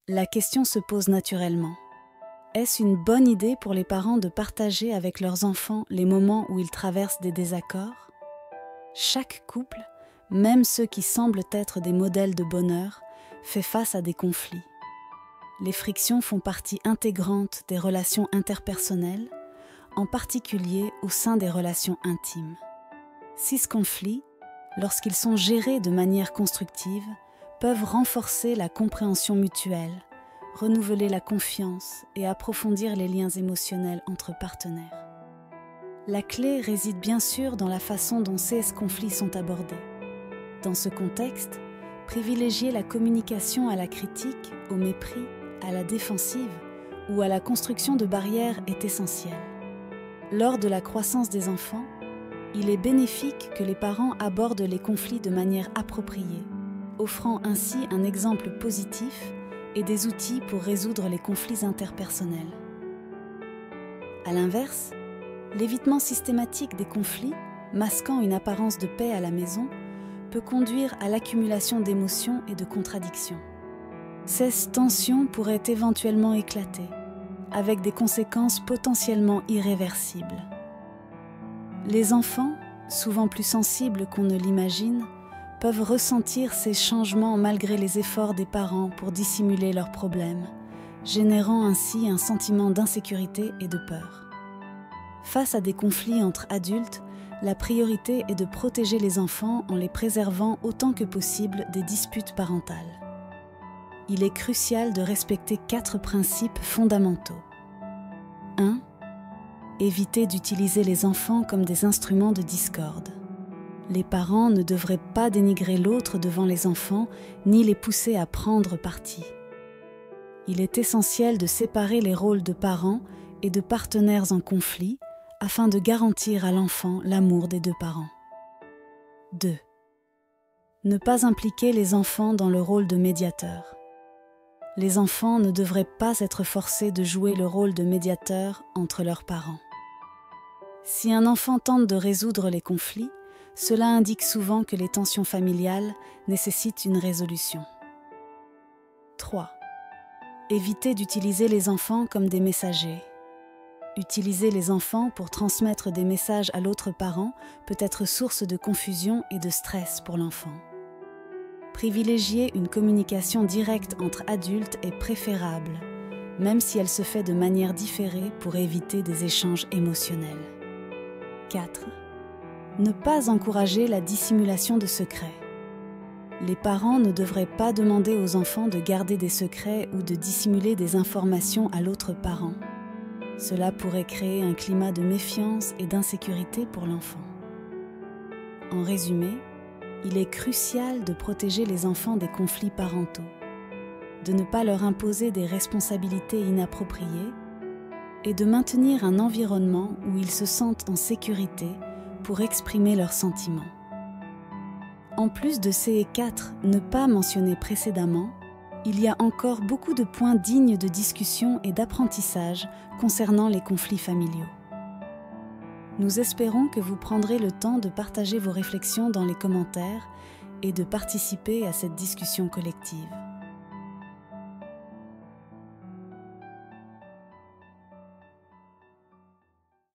La question se pose naturellement. Est-ce une bonne idée pour les parents de partager avec leurs enfants les moments où ils traversent des désaccords? Chaque couple, même ceux qui semblent être des modèles de bonheur, fait face à des conflits. Les frictions font partie intégrante des relations interpersonnelles, en particulier au sein des relations intimes. Ces conflits, lorsqu'ils sont gérés de manière constructive, peuvent renforcer la compréhension mutuelle, renouveler la confiance et approfondir les liens émotionnels entre partenaires. La clé réside bien sûr dans la façon dont ces conflits sont abordés. Dans ce contexte, privilégier la communication à la critique, au mépris, à la défensive ou à la construction de barrières est essentiel. Lors de la croissance des enfants, il est bénéfique que les parents abordent les conflits de manière appropriée, offrant ainsi un exemple positif et des outils pour résoudre les conflits interpersonnels. À l'inverse, l'évitement systématique des conflits, masquant une apparence de paix à la maison, peut conduire à l'accumulation d'émotions et de contradictions. Ces tensions pourraient éventuellement éclater, avec des conséquences potentiellement irréversibles. Les enfants, souvent plus sensibles qu'on ne l'imagine, peuvent ressentir ces changements malgré les efforts des parents pour dissimuler leurs problèmes, générant ainsi un sentiment d'insécurité et de peur. Face à des conflits entre adultes, la priorité est de protéger les enfants en les préservant autant que possible des disputes parentales. Il est crucial de respecter 4 principes fondamentaux. 1. Éviter d'utiliser les enfants comme des instruments de discorde. Les parents ne devraient pas dénigrer l'autre devant les enfants, ni les pousser à prendre parti. Il est essentiel de séparer les rôles de parents et de partenaires en conflit, afin de garantir à l'enfant l'amour des 2 parents. 2. Ne pas impliquer les enfants dans le rôle de médiateur. Les enfants ne devraient pas être forcés de jouer le rôle de médiateur entre leurs parents. Si un enfant tente de résoudre les conflits, cela indique souvent que les tensions familiales nécessitent une résolution. 3. Éviter d'utiliser les enfants comme des messagers. Utiliser les enfants pour transmettre des messages à l'autre parent peut être source de confusion et de stress pour l'enfant. Privilégier une communication directe entre adultes est préférable, même si elle se fait de manière différée pour éviter des échanges émotionnels. 4. Ne pas encourager la dissimulation de secrets. Les parents ne devraient pas demander aux enfants de garder des secrets ou de dissimuler des informations à l'autre parent. Cela pourrait créer un climat de méfiance et d'insécurité pour l'enfant. En résumé, il est crucial de protéger les enfants des conflits parentaux, de ne pas leur imposer des responsabilités inappropriées et de maintenir un environnement où ils se sentent en sécurité pour exprimer leurs sentiments. En plus de ces 4 ne pas mentionnés précédemment, il y a encore beaucoup de points dignes de discussion et d'apprentissage concernant les conflits familiaux. Nous espérons que vous prendrez le temps de partager vos réflexions dans les commentaires et de participer à cette discussion collective.